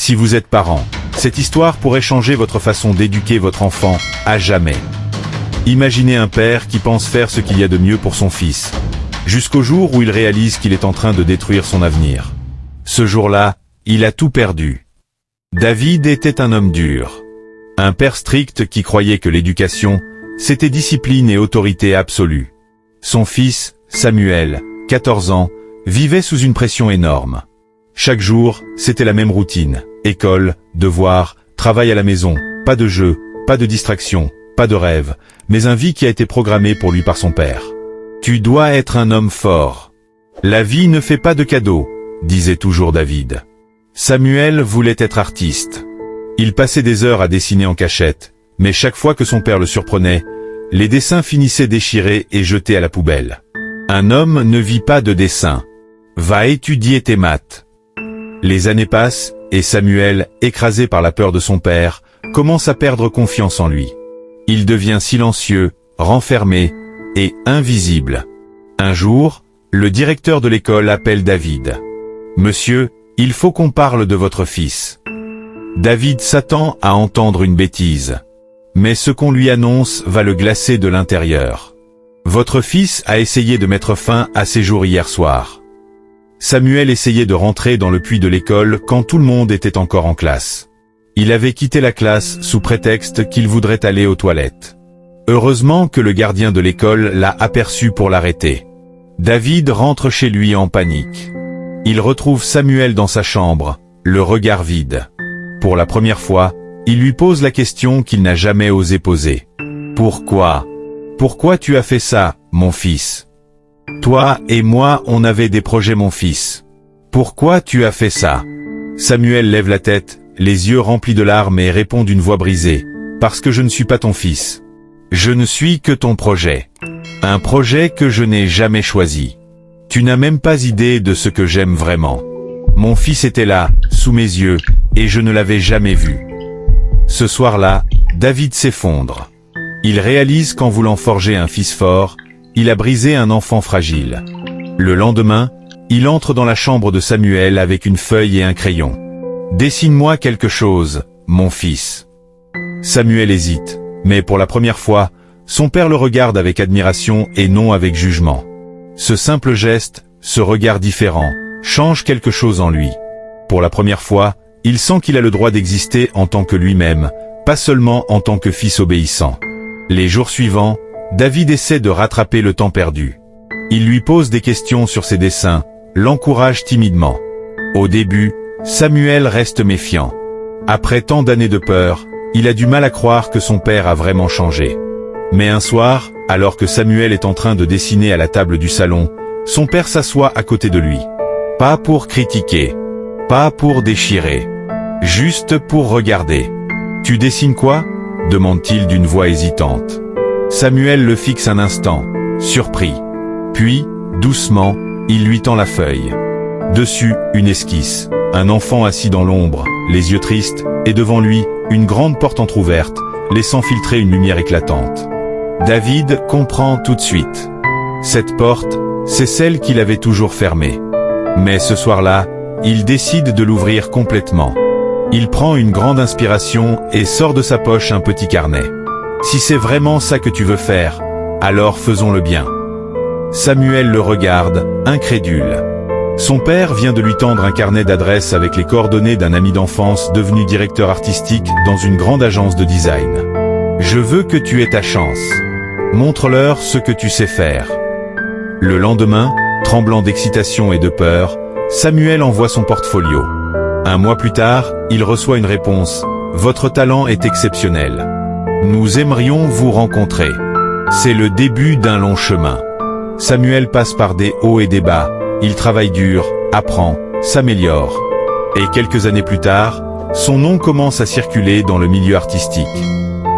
Si vous êtes parent, cette histoire pourrait changer votre façon d'éduquer votre enfant, à jamais. Imaginez un père qui pense faire ce qu'il y a de mieux pour son fils, jusqu'au jour où il réalise qu'il est en train de détruire son avenir. Ce jour-là, il a tout perdu. David était un homme dur. Un père strict qui croyait que l'éducation, c'était discipline et autorité absolue. Son fils, Samuel, 14 ans, vivait sous une pression énorme. Chaque jour, c'était la même routine. École, devoirs, travail à la maison, pas de jeu, pas de distraction, pas de rêve, mais un vie qui a été programmée pour lui par son père. Tu dois être un homme fort. La vie ne fait pas de cadeaux, disait toujours David. Samuel voulait être artiste. Il passait des heures à dessiner en cachette, mais chaque fois que son père le surprenait, les dessins finissaient déchirés et jetés à la poubelle. Un homme ne vit pas de dessin. Va étudier tes maths. Les années passent, et Samuel, écrasé par la peur de son père, commence à perdre confiance en lui. Il devient silencieux, renfermé, et invisible. Un jour, le directeur de l'école appelle David. « Monsieur, il faut qu'on parle de votre fils. » David s'attend à entendre une bêtise. Mais ce qu'on lui annonce va le glacer de l'intérieur. « Votre fils a essayé de mettre fin à ses jours hier soir. » Samuel essayait de rentrer dans le puits de l'école quand tout le monde était encore en classe. Il avait quitté la classe sous prétexte qu'il voudrait aller aux toilettes. Heureusement que le gardien de l'école l'a aperçu pour l'arrêter. David rentre chez lui en panique. Il retrouve Samuel dans sa chambre, le regard vide. Pour la première fois, il lui pose la question qu'il n'a jamais osé poser. « Pourquoi ? Pourquoi tu as fait ça, mon fils ? Toi et moi, on avait des projets, mon fils. Pourquoi tu as fait ça ?» Samuel lève la tête, les yeux remplis de larmes et répond d'une voix brisée. « Parce que je ne suis pas ton fils. Je ne suis que ton projet. Un projet que je n'ai jamais choisi. Tu n'as même pas idée de ce que j'aime vraiment. Mon fils était là, sous mes yeux, et je ne l'avais jamais vu. » Ce soir-là, David s'effondre. Il réalise qu'en voulant forger un fils fort, il a brisé un enfant fragile. Le lendemain, il entre dans la chambre de Samuel avec une feuille et un crayon. « Dessine-moi quelque chose, mon fils. » Samuel hésite, mais pour la première fois, son père le regarde avec admiration et non avec jugement. Ce simple geste, ce regard différent, change quelque chose en lui. Pour la première fois, il sent qu'il a le droit d'exister en tant que lui-même, pas seulement en tant que fils obéissant. Les jours suivants, David essaie de rattraper le temps perdu. Il lui pose des questions sur ses dessins, l'encourage timidement. Au début, Samuel reste méfiant. Après tant d'années de peur, il a du mal à croire que son père a vraiment changé. Mais un soir, alors que Samuel est en train de dessiner à la table du salon, son père s'assoit à côté de lui. Pas pour critiquer, pas pour déchirer, juste pour regarder. « Tu dessines quoi ?» demande-t-il d'une voix hésitante. Samuel le fixe un instant, surpris. Puis, doucement, il lui tend la feuille. Dessus, une esquisse, un enfant assis dans l'ombre, les yeux tristes, et devant lui, une grande porte entr'ouverte, laissant filtrer une lumière éclatante. David comprend tout de suite. Cette porte, c'est celle qu'il avait toujours fermée. Mais ce soir-là, il décide de l'ouvrir complètement. Il prend une grande inspiration et sort de sa poche un petit carnet. « Si c'est vraiment ça que tu veux faire, alors faisons-le bien. » Samuel le regarde, incrédule. Son père vient de lui tendre un carnet d'adresses avec les coordonnées d'un ami d'enfance devenu directeur artistique dans une grande agence de design. « Je veux que tu aies ta chance. Montre-leur ce que tu sais faire. » Le lendemain, tremblant d'excitation et de peur, Samuel envoie son portfolio. Un mois plus tard, il reçoit une réponse. « Votre talent est exceptionnel. Nous aimerions vous rencontrer. » C'est le début d'un long chemin. Samuel passe par des hauts et des bas. Il travaille dur, apprend, s'améliore. Et quelques années plus tard, son nom commence à circuler dans le milieu artistique.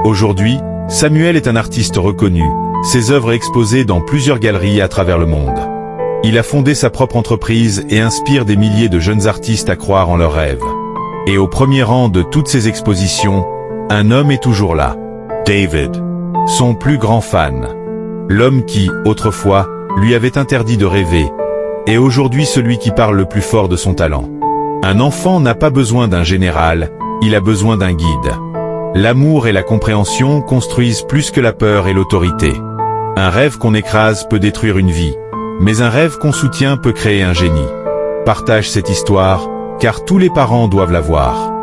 Aujourd'hui, Samuel est un artiste reconnu, ses œuvres exposées dans plusieurs galeries à travers le monde. Il a fondé sa propre entreprise et inspire des milliers de jeunes artistes à croire en leurs rêves. Et au premier rang de toutes ces expositions, un homme est toujours là. David, son plus grand fan. L'homme qui, autrefois, lui avait interdit de rêver, est aujourd'hui celui qui parle le plus fort de son talent. Un enfant n'a pas besoin d'un général, il a besoin d'un guide. L'amour et la compréhension construisent plus que la peur et l'autorité. Un rêve qu'on écrase peut détruire une vie, mais un rêve qu'on soutient peut créer un génie. Partage cette histoire, car tous les parents doivent la voir.